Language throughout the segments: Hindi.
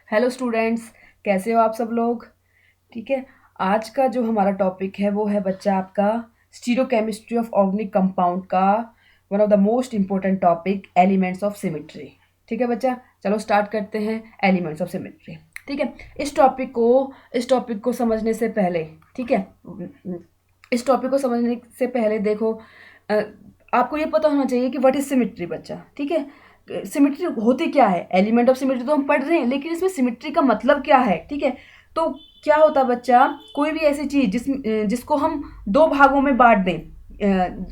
हेलो स्टूडेंट्स, कैसे हो आप सब लोग। ठीक है। आज का जो हमारा टॉपिक है वो है बच्चा आपका स्टीरियोकेमिस्ट्री ऑफ ऑर्गेनिक कंपाउंड का one of the most important topic elements of symmetry. ठीक है बच्चा, चलो स्टार्ट करते हैं एलिमेंट्स ऑफ सिमेट्री। ठीक है। इस टॉपिक को समझने से पहले, ठीक है, इस टॉपिक को समझने से पहले देखो, अ, आपको ये पता होना चाहिए कि व्हाट इज सिमेट्री बच्चा। ठीक है। सिमेट्री होती क्या है, एलिमेंट ऑफ सिमेट्री तो हम पढ़ रहे हैं, लेकिन इसमें सिमेट्री का मतलब क्या है। ठीक है। तो क्या होता है बच्चा, कोई भी ऐसी चीज जिसको हम दो भागों में बांट दें,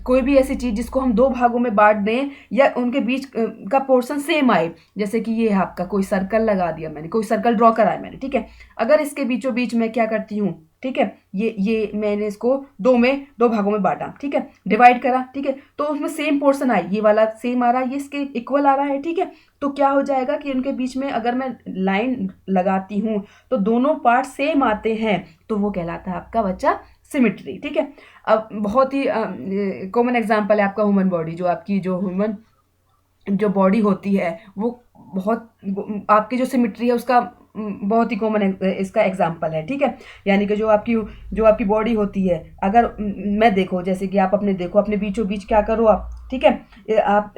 कोई भी ऐसी चीज जिसको हम दो भागों में बांट दें या उनके बीच का पोर्शन सेम आए, जैसे कि ये है आपका कोई सर्कल लगा दिया मैंने, कोई सर्कल ड्रॉ कराया मैंने। ठीक है। अगर इसके बीचों बीच मैं क्या करती हूँ, ठीक है, ये मैंने इसको दो भागों में बांटा, ठीक है, डिवाइड करा, ठीक है, तो उसमें सेम पोर्शन आए, ये वाला सेम आ रहा है, ये इसके इक्वल आ रहा है। ठीक है। तो क्या हो जाएगा कि उनके बीच में अगर मैं लाइन लगाती हूँ तो दोनों पार्ट सेम आते हैं, तो वो कहलाता है आपका बच्चा सिमिट्री। ठीक है। अब बहुत ही कॉमन एग्जांपल है आपका ह्यूमन बॉडी, जो आपकी जो ह्यूमन जो बॉडी होती है वो बहुत, आपकी जो सिमिट्री है उसका बहुत ही कॉमन इसका एग्जांपल है। ठीक है। यानी कि जो आपकी बॉडी होती है, अगर मैं देखो, जैसे कि आप अपने देखो, अपने बीचों बीच क्या करो आप, ठीक है, आप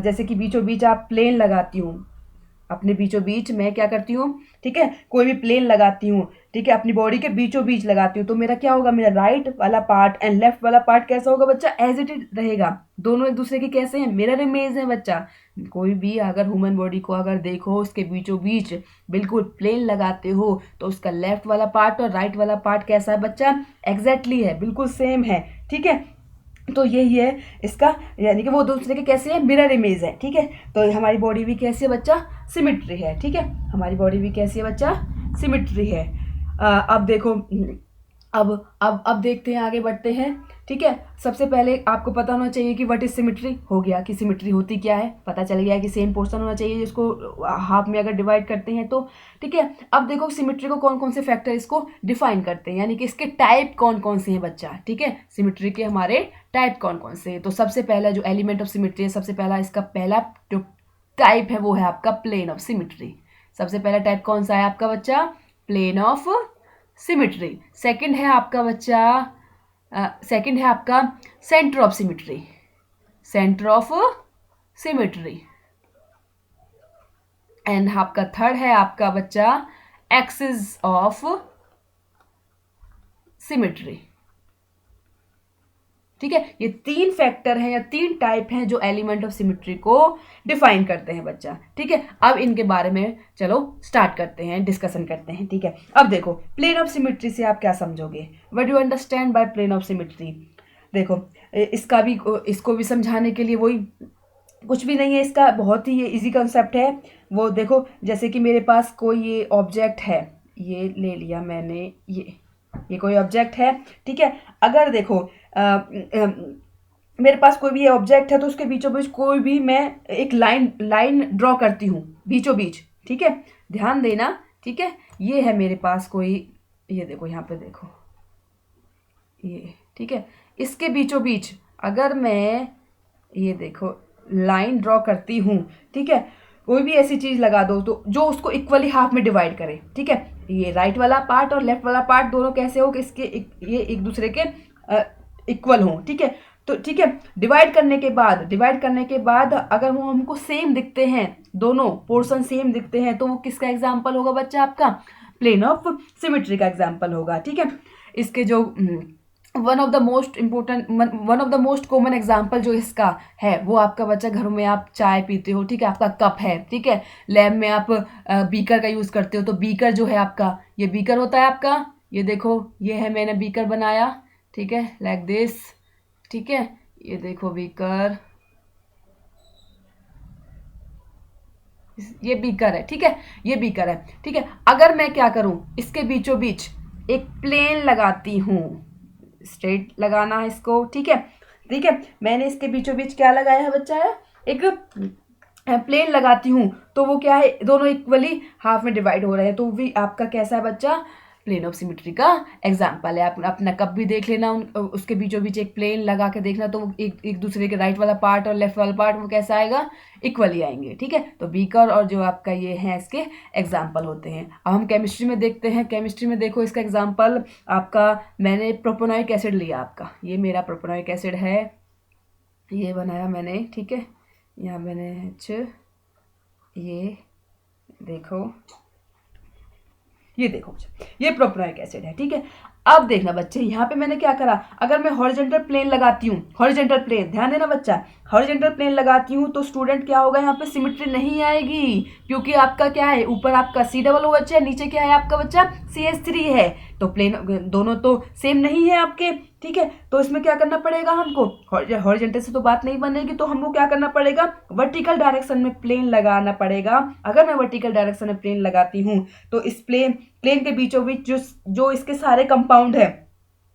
जैसे कि बीचों बीच आप प्लेन लगाती हूँ, अपने बीचों बीच मैं क्या करती हूँ, ठीक है, कोई भी प्लेन लगाती हूँ, ठीक है, अपनी बॉडी के बीचों बीच लगाती हूँ, तो मेरा क्या होगा, मेरा राइट वाला पार्ट एंड लेफ्ट वाला पार्ट कैसा होगा बच्चा, एज इट इज रहेगा। दोनों एक दूसरे के कैसे हैं, मिरर इमेज है बच्चा। कोई भी अगर ह्यूमन बॉडी को अगर देखो, उसके बीचों बीच बिल्कुल प्लेन लगाते हो, तो उसका लेफ्ट वाला पार्ट और राइट वाला पार्ट कैसा है बच्चा, एग्जैक्टली है, बिल्कुल सेम है। ठीक है। तो यही है इसका, यानी कि वो दूसरे के कैसे है, मिरर इमेज है। ठीक है। तो हमारी बॉडी भी कैसी है बच्चा, सिमिट्री है। ठीक है। हमारी बॉडी भी कैसी है बच्चा, सिमिट्री है। अब देखो, अब देखते हैं, आगे बढ़ते हैं। ठीक है। सबसे पहले आपको पता होना चाहिए कि व्हाट इज सिमिट्री, हो गया कि सिमिट्री होती क्या है, पता चल गया कि सेम पोर्शन होना चाहिए जिसको हाफ में अगर डिवाइड करते हैं तो। ठीक है। अब देखो सिमिट्री को कौन कौन से फैक्टर इसको डिफाइन करते हैं, यानी कि इसके टाइप कौन कौन से हैं बच्चा। ठीक है। सिमिट्री के हमारे टाइप कौन कौन से हैं, तो सबसे पहला जो एलिमेंट ऑफ सिमिट्री है, सबसे पहला इसका पहला जो टाइप है वो है आपका प्लेन ऑफ सिमिट्री। सबसे पहला टाइप कौन सा है आपका बच्चा, प्लेन ऑफ सिमिट्री। सेकंड है आपका बच्चा, सेकंड है आपका centre of symmetry, centre of symmetry. And आपका थर्ड है आपका बच्चा एक्सिस ऑफ सिमिट्री। ठीक है। ये तीन फैक्टर हैं या तीन टाइप हैं जो एलिमेंट ऑफ सिमिट्री को डिफाइन करते हैं बच्चा। ठीक है। अब इनके बारे में चलो स्टार्ट करते हैं, डिस्कशन करते हैं। ठीक है। अब देखो प्लेन ऑफ सिमिट्री से आप क्या समझोगे, what do you understand by plane of symmetry. देखो, इसका भी, इसको भी समझाने के लिए वही, कुछ भी नहीं है, इसका बहुत ही ये इजी कंसेप्ट है। वो देखो, जैसे कि मेरे पास कोई ये ऑब्जेक्ट है, ये ले लिया मैंने, ये कोई ऑब्जेक्ट है। ठीक है। अगर देखो मेरे पास कोई भी ये ऑब्जेक्ट है, तो उसके बीचों बीच कोई भी मैं एक लाइन लाइन ड्रॉ करती हूँ बीचों बीच। ठीक है। ध्यान देना। ठीक है। ये है मेरे पास कोई, ये देखो यहाँ पे देखो, ये, ठीक है, इसके बीचों बीच अगर मैं, ये देखो, लाइन ड्रॉ करती हूँ, ठीक है, कोई भी ऐसी चीज लगा दो तो जो उसको इक्वली हाफ में डिवाइड करे। ठीक है। ये राइट वाला पार्ट और लेफ्ट वाला पार्ट दोनों कैसे हो कि ये एक दूसरे के इक्वल हो। ठीक है। तो ठीक है, डिवाइड करने के बाद अगर वो हमको सेम दिखते हैं, दोनों पोर्शन सेम दिखते हैं, तो वो किसका एग्जाम्पल होगा बच्चा, आपका प्लेन ऑफ सिमिट्री का एग्जाम्पल होगा। ठीक है। इसके जो one of the most common example जो इसका है वो आपका बच्चा, घरों में आप चाय पीते हो, ठीक है, आपका कप है, ठीक है, लैब में आप बीकर का यूज करते हो, तो बीकर जो है आपका, ये बीकर होता है आपका, ये देखो, ये है, मैंने बीकर बनाया, ठीक है, लाइक दिस। ठीक है। ये देखो बीकर, ये बीकर है। ठीक है। ये बीकर है। ठीक है। अगर मैं क्या करूं, इसके बीचों बीच एक प्लेन लगाती हूं, स्ट्रेट लगाना है इसको। ठीक है। ठीक है। मैंने इसके बीचों बीच क्या लगाया है बच्चा, है एक प्लेन लगाती हूँ, तो वो क्या है, दोनों इक्वली हाफ में डिवाइड हो रहे हैं, तो भी आपका कैसा है बच्चा, प्लेन ऑफ सिमेट्री का एग्जाम्पल है। आप अपना कप भी देख लेना, उसके बीचों बीच एक प्लेन लगा के देखना, तो एक दूसरे के राइट वाला पार्ट और लेफ्ट वाला पार्ट वो कैसा आएगा, इक्वली आएंगे। ठीक है, तो बीकर और जो आपका ये है इसके एग्जाम्पल होते हैं। अब हम केमिस्ट्री में देखते हैं। केमिस्ट्री में देखो इसका एग्जाम्पल आपका, मैंने प्रोपोनोइक एसिड लिया, आपका ये मेरा प्रोपोनोइक एसिड है, ये बनाया मैंने। ठीक है, यहाँ मैंने ये देखो, ये देखो ये प्रोपोनोइक एसिड है। ठीक है, अब देखना बच्चे, यहाँ पे मैंने क्या करा, अगर मैं हॉरिजॉन्टल प्लेन लगाती हूँ, हॉरिजॉन्टल प्लेन, ध्यान देना बच्चा, हॉरिजॉन्टल प्लेन लगाती हूँ तो स्टूडेंट क्या होगा, यहाँ पे सिमेट्री नहीं आएगी, क्योंकि आपका क्या है, ऊपर आपका COOH है, नीचे क्या है आपका बच्चा, CH3 है, तो प्लेन दोनों तो सेम नहीं है आपके। ठीक है, तो इसमें क्या करना पड़ेगा हमको, हॉरिजॉन्टल से तो बात नहीं बनेगी, तो हमको क्या करना पड़ेगा, वर्टिकल डायरेक्शन में प्लेन लगाना पड़ेगा। अगर मैं वर्टिकल डायरेक्शन में प्लेन लगाती हूँ तो इस प्लेन के बीचों बीच जो इसके सारे कंपाउंड है,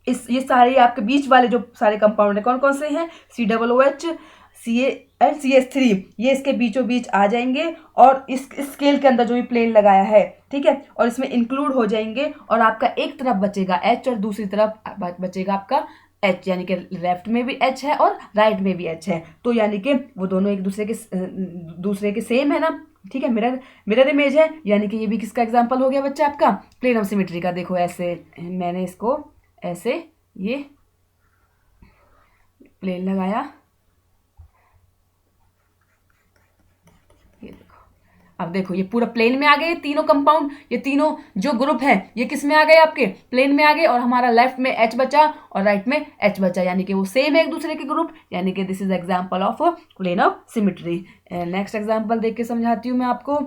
ये सारे आपके बीच वाले जो सारे कंपाउंड है कौन कौन से हैं, COOH, CH3, ये इसके बीचों बीच आ जाएंगे और इस स्केल के अंदर जो भी प्लेन लगाया है, ठीक है, और इसमें इंक्लूड हो जाएंगे, और आपका एक तरफ बचेगा H और दूसरी तरफ बचेगा आपका H, यानी कि लेफ्ट में भी H है और राइट में भी H है, तो यानी कि वो दोनों एक दूसरे के सेम है ना। ठीक है, मिरर इमेज है, यानी कि ये भी किसका एग्जांपल हो गया बच्चा, आपका प्लेन ऑफ सिमेट्री का। देखो ऐसे मैंने इसको ऐसे ये प्लेन लगाया, ये देखो, अब देखो ये पूरा प्लेन में आ गए, तीनों कंपाउंड, ये तीनों जो ग्रुप है ये किस में आ गए, आपके प्लेन में आ गए, और हमारा लेफ्ट में H बचा और राइट में H बचा, यानी कि वो सेम है एक दूसरे के ग्रुप, यानी कि this is example of plane of symmetry. Next example देख के समझाती हूँ मैं आपको।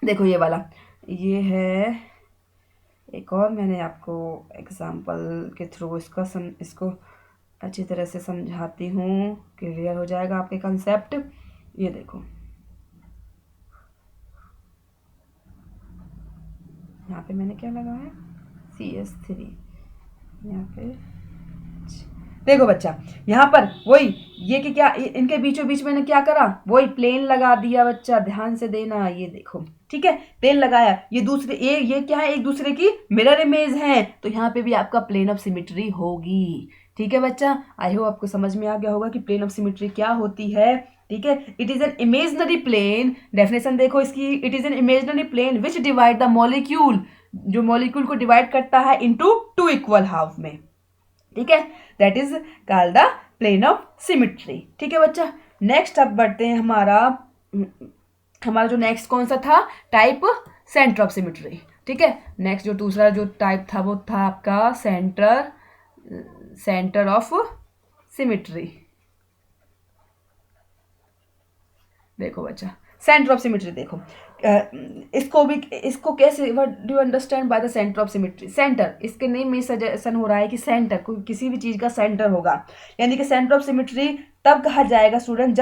देखो ये वाला, ये है एक और, मैंने आपको एग्जांपल के थ्रू इसको अच्छी तरह से समझाती हूँ, क्लियर हो जाएगा आपके कंसेप्ट। ये देखो यहाँ पे मैंने क्या लगाया, CH3, यहाँ पे देखो बच्चा, यहाँ पर वही ये कि क्या, इनके बीचों बीच मैंने क्या करा, वही प्लेन लगा दिया बच्चा, ध्यान से देना, ये देखो। ठीक है, प्लेन लगाया, ये दूसरे ये क्या है, एक दूसरे की मिरर इमेज है, तो यहाँ पे भी आपका प्लेन ऑफ सिमेट्री होगी। ठीक है बच्चा, आई होप आपको समझ में आ गया होगा कि प्लेन ऑफ सिमेट्री क्या होती है। ठीक है, it is an imaginary plane, definition देखो इसकी, it is an imaginary plane which divide the molecule, जो मॉलिक्यूल को डिवाइड करता है इनटू टू इक्वल हाफ में। ठीक है, that is called the plane of symmetry. ठीक है बच्चा, नेक्स्ट अब बढ़ते हैं, हमारा जो नेक्स्ट कौन सा था टाइप, सेंटर ऑफ सिमेट्री। ठीक है, नेक्स्ट जो दूसरा जो टाइप था वो था आपका सेंटर ऑफ सिमेट्री। देखो बच्चा, सेंटर ऑफ सिमेट्री देखो, इसको कैसे, what do you understand by the centre of symmetry. Centre, इसके नेम में सजेशन हो रहा है कि सेंटर किसी भी चीज का सेंटर होगा, यानी कि सेंटर ऑफ सिमेट्री तब कहा जाएगा स्टूडेंट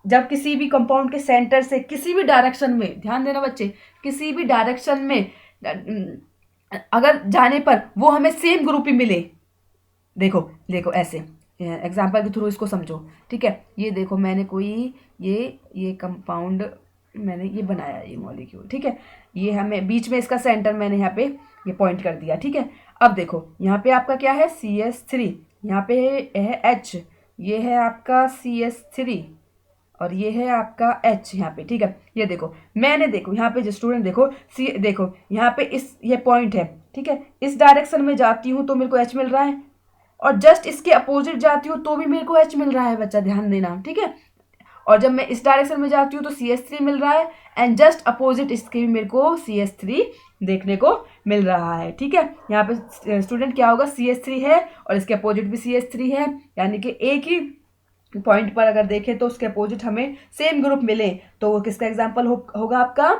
जब किसी भी कंपाउंड के सेंटर से किसी भी डायरेक्शन में, ध्यान देना बच्चे, किसी भी डायरेक्शन में अगर जाने पर वो हमें सेम ग्रुप ही मिले। देखो ऐसे एग्जाम्पल के थ्रू इसको समझो। ठीक है, ये देखो मैंने कोई ये कंपाउंड मैंने ये बनाया, ये मॉलिक्यूल। ठीक है, ये हमें बीच में इसका सेंटर मैंने यहाँ पे ये पॉइंट कर दिया। ठीक है, अब देखो यहाँ पे आपका क्या है, CH3, यहाँ पे है H, ये है आपका CH3 और ये है आपका H यहाँ पे। ठीक है, ये देखो देखो यहाँ पे जो स्टूडेंट देखो यहाँ पे ये पॉइंट है। ठीक है, इस डायरेक्शन में जाती हूँ तो मेरे को H मिल रहा है, और जस्ट इसके अपोजिट जाती हूँ तो भी मेरे को H मिल रहा है बच्चा, ध्यान देना। ठीक है, और जब मैं इस डायरेक्शन में जाती हूँ तो CH3 मिल रहा है, एंड जस्ट अपोजिट इसके भी मेरे को CH3 देखने को मिल रहा है। ठीक है, यहाँ पे स्टूडेंट क्या होगा, CH3 है और इसके अपोजिट भी CH3 है, यानी कि एक ही पॉइंट पर अगर देखें तो उसके अपोजिट हमें सेम ग्रुप मिले, तो वो किसका एग्जाम्पल होगा, आपका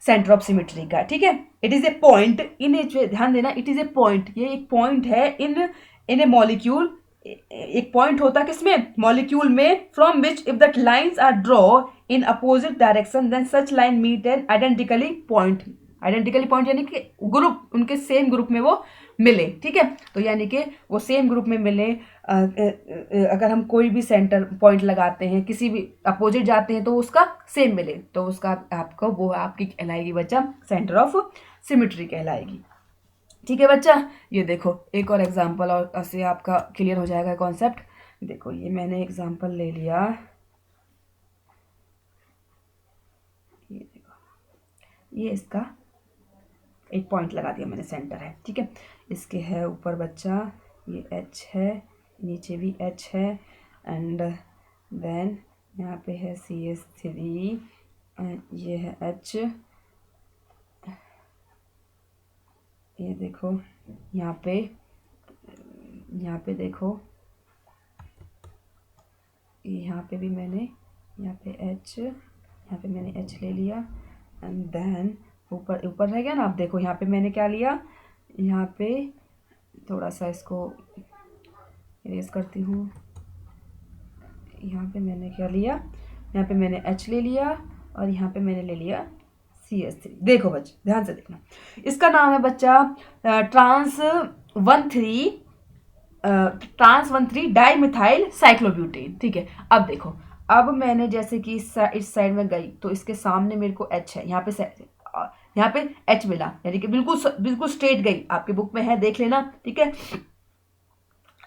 सेंटर ऑफ सिमेट्री का। ठीक है, it is a point in a, ध्यान देना, इट इज ए पॉइंट, ये एक पॉइंट है इन ए मॉलिक्यूल, एक पॉइंट होता है किसमें, मॉलिक्यूल में, from which if that lines are draw in opposite direction then such line meet an identically point. Identically point यानी कि ग्रुप, उनके सेम ग्रुप में वो मिले, ठीक है। तो यानी कि वो सेम ग्रुप में मिले। अगर हम कोई भी सेंटर पॉइंट लगाते हैं, किसी भी अपोजिट जाते हैं तो उसका सेम मिले, तो उसका आपको वो आपकी कहलाएगी बच्चा सेंटर ऑफ सिमिट्री कहलाएगी, ठीक है बच्चा। ये देखो एक और एग्जांपल और ऐसे आपका क्लियर हो जाएगा कॉन्सेप्ट। देखो ये मैंने एग्जांपल ले लिया, ये देखो, ये इसका एक पॉइंट लगा दिया मैंने, सेंटर है, ठीक है। इसके है ऊपर बच्चा ये एच है, नीचे भी एच है, एंड देन यहाँ पे है CH3, ये है एच, ये देखो यहाँ पे देखो, यहाँ पे भी मैंने, यहाँ पे एच, यहाँ पे मैंने एच ले लिया, एंड देन ऊपर ऊपर रह गया ना। आप देखो यहाँ पे मैंने क्या लिया, यहाँ पे थोड़ा सा इसको इरेज करती हूँ, यहाँ पे मैंने क्या लिया, यहाँ पे मैंने एच ले लिया और यहाँ पे मैंने ले लिया CH3। देखो बच्चे ध्यान से देखना, इसका नाम है बच्चा ट्रांस 1,3 डाइमिथाइल साइक्लोब्यूटेन, ठीक है। अब देखो, अब मैंने जैसे कि इस साइड में गई तो इसके सामने मेरे को एच है, यहाँ पे एच मिला, यानी कि बिल्कुल स्ट्रेट गई, आपके बुक में है देख लेना, ठीक है।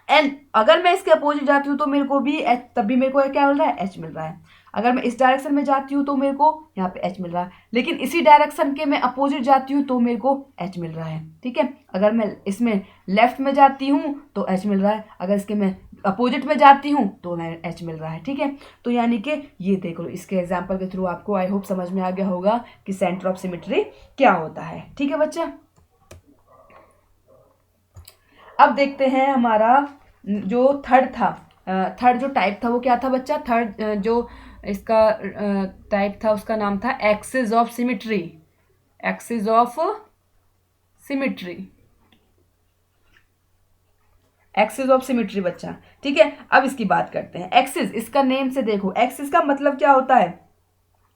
एंड अगर मैं इसके अपोजिट जाती हूँ तो मेरे को भी एच, तब भी मेरे को क्या मिल रहा है, एच मिल रहा है। अगर मैं इस डायरेक्शन में जाती हूँ तो मेरे को यहाँ पे एच मिल रहा है, लेकिन इसी डायरेक्शन के मैं अपोजिट जाती हूँ तो मेरे को एच मिल रहा है, ठीक है। अगर मैं इसमें लेफ्ट में जाती हूँ तो एच मिल रहा है, अगर इसके मैं अपोजिट में जाती हूँ तो मैं एच मिल रहा है, ठीक है। तो यानी कि ये देख लो, इसके एग्जाम्पल के थ्रू आपको आई होप समझ में आ गया होगा कि सेंटर ऑफ सिमेट्री क्या होता है, ठीक है बच्चा। अब देखते हैं हमारा जो थर्ड जो टाइप था वो क्या था बच्चा। थर्ड जो इसका टाइप था उसका नाम था axis of symmetry, axis of symmetry, axis of symmetry बच्चा, ठीक है। अब इसकी बात करते हैं। एक्सिस, इसका नेम से देखो एक्सिस का मतलब क्या होता है।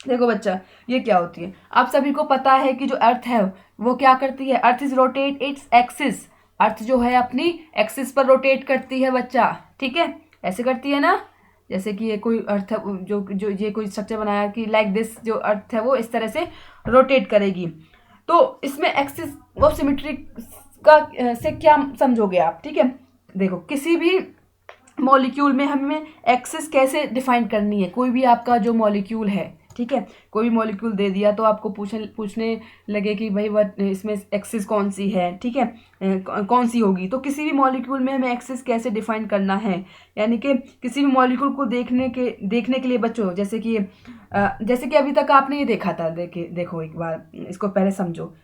देखो बच्चा ये क्या होती है, आप सभी को पता है कि जो अर्थ है वो क्या करती है, earth is rotate its axis, earth जो है अपनी एक्सिस पर रोटेट करती है बच्चा, ठीक है। ऐसे करती है ना, जैसे कि ये कोई अर्थ जो जो ये कोई स्ट्रक्चर बनाया कि लाइक दिस, जो अर्थ है वो इस तरह से रोटेट करेगी। तो इसमें एक्सिस ऑफ सिमेट्री का से क्या समझोगे आप, ठीक है। देखो किसी भी मॉलिक्यूल में हमें एक्सिस कैसे डिफाइन करनी है, कोई भी आपका जो मॉलिक्यूल है, ठीक है, कोई भी मॉलिक्यूल दे दिया तो आपको पूछने लगे कि भाई वह इसमें एक्सिस कौन सी है, ठीक है, कौन सी होगी। तो किसी भी मॉलिक्यूल में हमें एक्सिस कैसे डिफाइन करना है, यानी कि किसी भी मॉलिक्यूल को देखने के लिए बच्चों, जैसे कि अभी तक आपने ये देखा था, देखो एक बार इसको पहले समझो।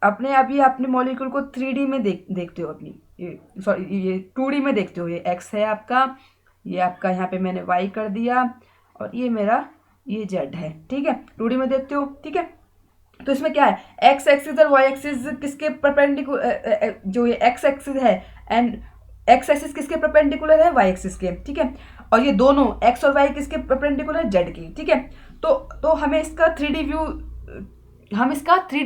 अभी आपने मॉलिक्यूल को 3D में देखते हो, अपनी ये 2D में देखते हो। ये एक्स है आपका, ये आपका यहाँ पे मैंने वाई कर दिया, और ये मेरा ये जेड है, ठीक है, 2D में देखते हो, ठीक है। तो इसमें क्या है, एक्स एक्सिस और वाई एक्सिस किसके परपेंडिकुलर, जो ये एक्स एक्सिस है एंड एक्स एक्सिस किसके परपेंडिकुलर है, वाई एक्सिस के, ठीक है। और ये दोनों एक्स और वाई किसके परपेंडिकुलर, जेड के, ठीक है। तो हमें इसका 3D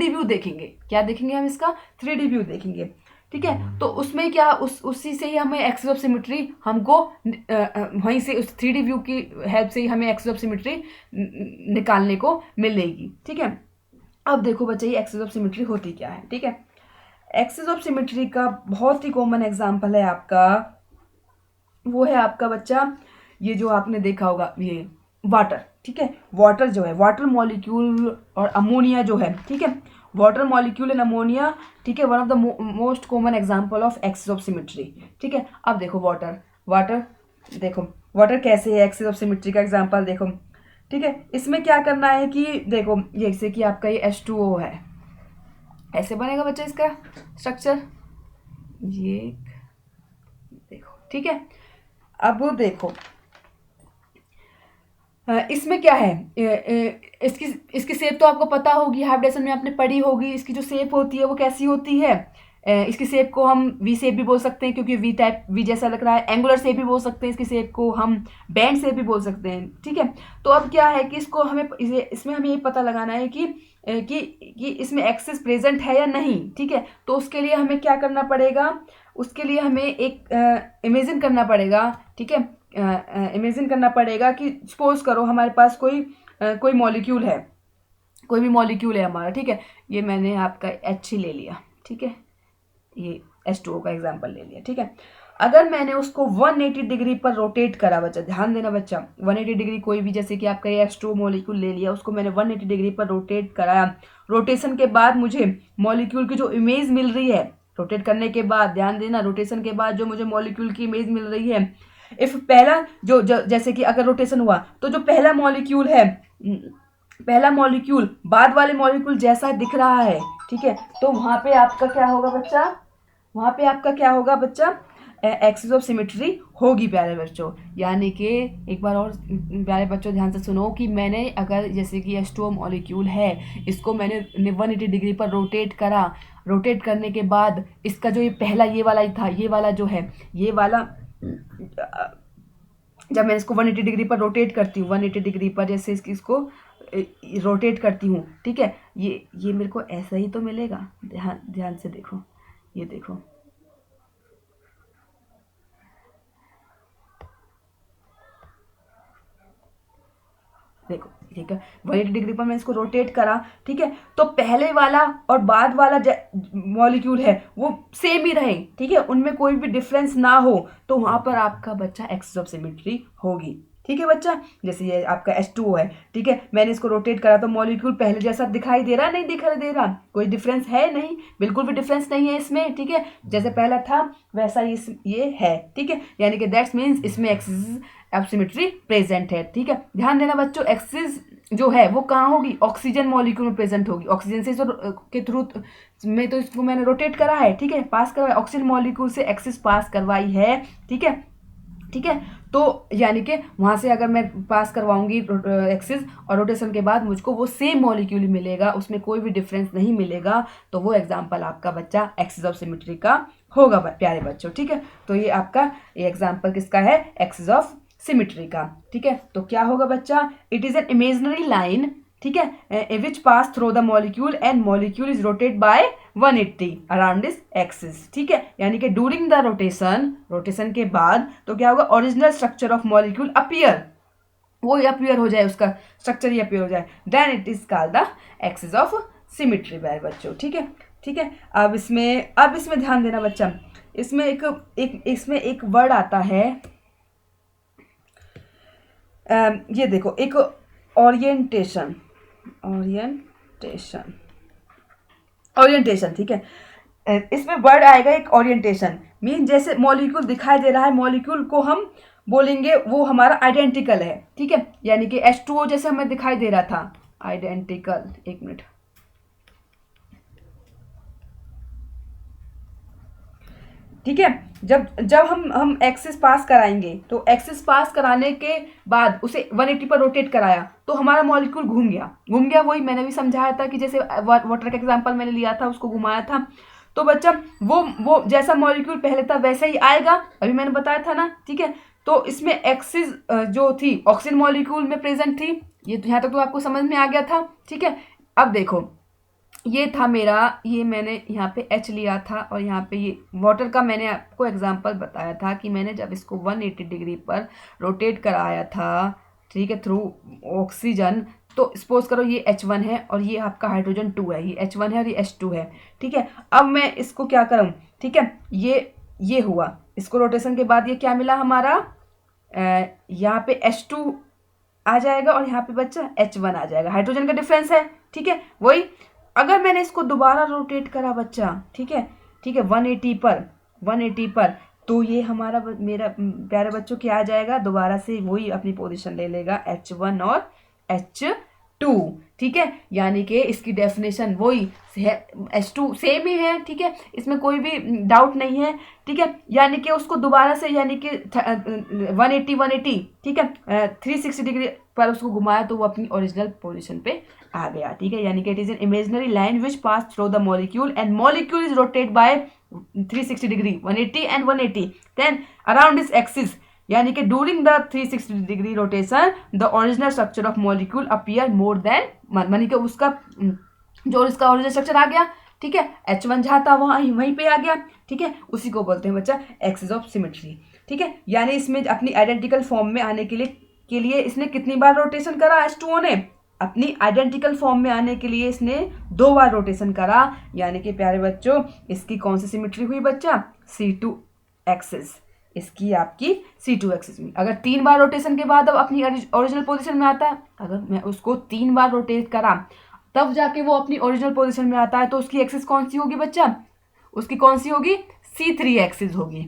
व्यू, देखेंगे, क्या देखेंगे हम इसका 3D व्यू देखेंगे, ठीक है। तो उसमें क्या उसी से ही हमें एक्सिस ऑफ सिमेट्री हमको वहीं से उस 3D व्यू की हेल्प से ही हमें एक्सिस ऑफ सिमेट्री निकालने को मिलेगी, ठीक है। अब देखो बच्चे ये एक्सिस ऑफ सिमेट्री होती क्या है, ठीक है। एक्सिस ऑफ सिमेट्री का बहुत ही कॉमन एग्जांपल है आपका, वो है आपका बच्चा ये जो आपने देखा होगा, ये वाटर, ठीक है। वाटर जो है, वाटर मॉलिक्यूल और अमोनिया जो है, ठीक है, वाटर मॉलिक्यूल एंड अमोनिया, ठीक है, one of the most common example of axis of symmetry, ठीक है। अब देखो वाटर देखो वाटर कैसे है एक्सिस ऑफ सिमेट्री का एग्जांपल, देखो, ठीक है। इसमें क्या करना है कि देखो जैसे कि आपका ये H2O है, ऐसे बनेगा बच्चा इसका स्ट्रक्चर, ये देखो, ठीक है। अब देखो इसमें क्या है, इसकी शेप तो आपको पता होगी, हाइब्रिडेशन में आपने पढ़ी होगी, इसकी जो शेप होती है वो कैसी होती है, इसकी शेप को हम वी शेप भी बोल सकते हैं क्योंकि वी टाइप वी जैसा लग रहा है। एंगुलर शेप भी बोल सकते हैं इसकी शेप को हम, बैंड शेप भी बोल सकते हैं। ठीक है, तो अब क्या है कि इसको हमें इसमें हमें ये पता लगाना है कि इसमें एक्सिस प्रेजेंट है या नहीं। ठीक है, तो उसके लिए हमें क्या करना पड़ेगा, उसके लिए हमें एक इमेजिन करना पड़ेगा। ठीक है, इमेजिन करना पड़ेगा कि सपोज करो हमारे पास कोई मॉलिक्यूल है, कोई भी मॉलिक्यूल है हमारा। ठीक है, ये मैंने आपका एच ही ले लिया। ठीक है, ये H2O का एग्जाम्पल ले लिया। ठीक है, अगर मैंने उसको 180 डिग्री पर रोटेट करा, बच्चा ध्यान देना बच्चा, 180 डिग्री कोई भी, जैसे कि आपका ये H2O मॉलिक्यूल ले लिया, उसको मैंने 180 डिग्री पर रोटेट कराया। रोटेशन के बाद मुझे मॉलिक्यूल की जो इमेज मिल रही है, रोटेट करने के बाद, ध्यान देना, रोटेशन के बाद जो मुझे मॉलिक्यूल की इमेज मिल रही है, इफ पहला जैसे कि अगर रोटेशन हुआ तो जो पहला मॉलिक्यूल है, पहला मॉलिक्यूल बाद वाले मॉलिक्यूल जैसा दिख रहा है। ठीक है, तो वहां पे आपका क्या होगा बच्चा, वहां पे आपका क्या होगा बच्चा, एक्सिस ऑफ सिमेट्री होगी प्यारे बच्चों। यानी कि एक बार और प्यारे बच्चों ध्यान से सुनो कि मैंने अगर जैसे कि H2O मॉलिक्यूल है, इसको मैंने 180 डिग्री पर रोटेट करा। रोटेट करने के बाद इसका जो ये पहला ये वाला ही था, ये वाला जो है, ये वाला जब मैं इसको 180 डिग्री पर रोटेट करती हूँ, 180 डिग्री पर जैसे इसको रोटेट करती हूँ। ठीक है, ये मेरे को ऐसा ही तो मिलेगा। ध्यान से देखो, ये देखो, देखो ठीक है, 180 डिग्री पर मैं इसको रोटेट करा। ठीक है, तो पहले वाला और बाद वाला मॉलिक्यूल है वो सेम ही रहे। ठीक है, उनमें कोई भी डिफरेंस ना हो, तो वहां पर आपका बच्चा एक्सिस ऑफ सिमेट्री होगी। ठीक है बच्चा, जैसे ये आपका H2O है। ठीक है, मैंने इसको रोटेट करा तो मॉलिक्यूल पहले जैसा दिखाई दे रहा, नहीं दिखाई दे रहा, कोई डिफरेंस है नहीं, बिल्कुल भी डिफरेंस नहीं है इसमें। ठीक है, जैसे पहला था वैसा ही ये है। ठीक है, यानी कि दैट्स मीन्स इसमें एक्सिस ऑफ सिमेट्री प्रेजेंट है। ठीक है, ध्यान देना बच्चों, एक्सिस जो है वो कहाँ होगी, ऑक्सीजन मॉलिक्यूल में प्रेजेंट होगी। ऑक्सीजन से के थ्रू में तो इसको मैंने रोटेट करा है। ठीक है, पास करवाया, ऑक्सीजन मॉलिक्यूल से एक्सिस पास करवाई है। ठीक है, ठीक है, तो यानी कि वहां से अगर मैं पास करवाऊंगी एक्सिस और रोटेशन के बाद मुझको वो सेम मॉलिक्यूल ही मिलेगा, उसमें कोई भी डिफरेंस नहीं मिलेगा, तो वो एग्जांपल आपका बच्चा एक्सिस ऑफ सिमेट्री का होगा प्यारे बच्चों। ठीक है, तो ये आपका ये एग्जांपल किसका है, एक्सिस ऑफ सिमेट्री का। ठीक है, तो क्या होगा बच्चा, it is an imaginary line. ठीक है, which pass through the molecule and molecule is rotate by 180 around this axis. ठीक है, यानी कि ड्यूरिंग द रोटेशन के बाद तो क्या होगा, original structure of molecule appear, वो अपीयर हो जाए, उसका स्ट्रक्चर ही अपीयर हो जाए, then it is called the axis of symmetry by बच्चों। ठीक है, ठीक है, अब इसमें ध्यान देना बच्चा, इसमें इसमें एक वर्ड आता है, ये देखो, एक ओरिएंटेशन। ठीक है, इसमें वर्ड आएगा एक ओरिएंटेशन, मीन जैसे मॉलिक्यूल दिखाई दे रहा है, मॉलिक्यूल को हम बोलेंगे वो हमारा आइडेंटिकल है। ठीक है, यानी कि H2O जैसे हमें दिखाई दे रहा था, आइडेंटिकल, एक मिनट, ठीक है, जब हम एक्सिस पास कराएंगे, तो एक्सिस पास कराने के बाद उसे 180 पर रोटेट कराया तो हमारा मॉलिक्यूल घूम गया। वही मैंने भी समझाया था कि जैसे वाटर का एग्जांपल मैंने लिया था, उसको घुमाया था, तो बच्चा वो जैसा मॉलिक्यूल पहले था वैसे ही आएगा, अभी मैंने बताया था ना। ठीक है, तो इसमें एक्सिस जो थी ऑक्सीजन मॉलिक्यूल में प्रेजेंट थी, ये यहाँ तक तो आपको समझ में आ गया था। ठीक है, अब देखो, ये था मेरा, ये मैंने यहाँ पे H लिया था और यहाँ पे ये वाटर का मैंने आपको एग्जांपल बताया था कि मैंने जब इसको 180 डिग्री पर रोटेट कराया था, ठीक है, थ्रू ऑक्सीजन, तो सपोज करो ये H1 है और ये आपका हाइड्रोजन 2 है, ये H1 है और ये H2 है। ठीक है, अब मैं इसको क्या करूँ, ठीक है, ये हुआ, इसको रोटेशन के बाद ये क्या मिला हमारा, यहाँ पे H2 आ जाएगा और यहाँ पे बच्चा H1 आ जाएगा, हाइड्रोजन का डिफरेंस है। ठीक है, वही अगर मैंने इसको दोबारा रोटेट करा बच्चा, ठीक है, 180 पर, तो ये हमारा मेरा प्यारे बच्चों क्या आ जाएगा, दोबारा से वही अपनी पोजीशन ले लेगा, H1 और H2। टू। ठीक है, यानी कि इसकी डेफिनेशन वही H2 सेम ही है। ठीक है, इसमें कोई भी डाउट नहीं है। ठीक है, यानी कि उसको दोबारा से यानी कि 180 ठीक है 360 डिग्री पर उसको घुमाया तो वो अपनी ओरिजिनल पोजीशन पे आ गया। ठीक है, यानी कि it is an imaginary line which pass through the molecule and molecule is rotate by 360 degree 180 and 180 then around इस एक्सिस, यानी कि during the 360 degree rotation the original structure of molecule appear more than, मानी कि उसका जो इसका ओरिजिनल स्ट्रक्चर आ गया। ठीक है, H1 जहाँ था वहाँ वहीं पे आ गया। ठीक है, उसी को बोलते हैं बच्चा एक्सिस ऑफ सिमेट्री। ठीक है, यानी इसमें अपनी आइडेंटिकल फॉर्म में आने के लिए इसने कितनी बार रोटेशन करा H2O ने? अपनी आइडेंटिकल फॉर्म में आने के लिए इसने 2 बार रोटेशन करा। यानी कि प्यारे बच्चों इसकी कौन सी सिमेट्री हुई बच्चा? C2 axis. इसकी आपकी C2 एक्सिस में अगर 3 बार रोटेशन के बाद अब अपनी ओरिजिनल पोजीशन में आता है, अगर मैं उसको 3 बार रोटेट करा तब जाके वो अपनी ओरिजिनल पोजीशन में आता है, तो उसकी एक्सिस कौन सी होगी बच्चा? उसकी कौन सी होगी? C3 एक्सिस होगी।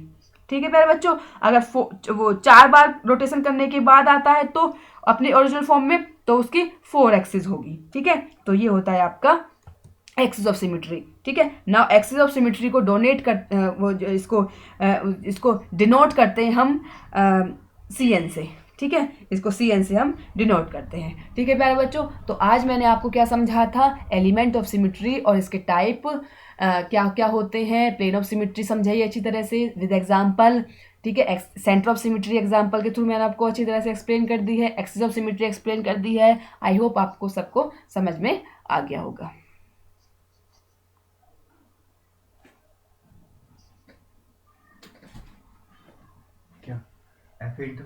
ठीक है प्यारे बच्चों, अगर वो 4 बार रोटेशन करने के बाद आता है तो अपनी ओरिजिनल फॉर्म में, तो उसकी 4 एक्सिस होगी। ठीक है, तो ये होता है आपका एक्सिस ऑफ सिमेट्री। ठीक है, नाउ एक्सिस ऑफ सिमेट्री को डोनेट कर वो जो इसको डिनोट करते हैं हम CN से। ठीक है, इसको CN से हम डिनोट करते हैं। ठीक है प्यारे बच्चों, तो आज मैंने आपको क्या समझा था? एलिमेंट ऑफ सिमेट्री और इसके टाइप क्या क्या होते हैं। प्लेन ऑफ सिमेट्री समझाइए अच्छी तरह से विद एग्जाम्पल। ठीक है, सेंटर ऑफ सिमेट्री एग्जाम्पल के थ्रू मैंने आपको अच्छी तरह से एक्सप्लेन कर दी है, एक्सिस ऑफ सिमेट्री एक्सप्लेन कर दी है। आई होप आपको सबको समझ में आ गया होगा। क्या F into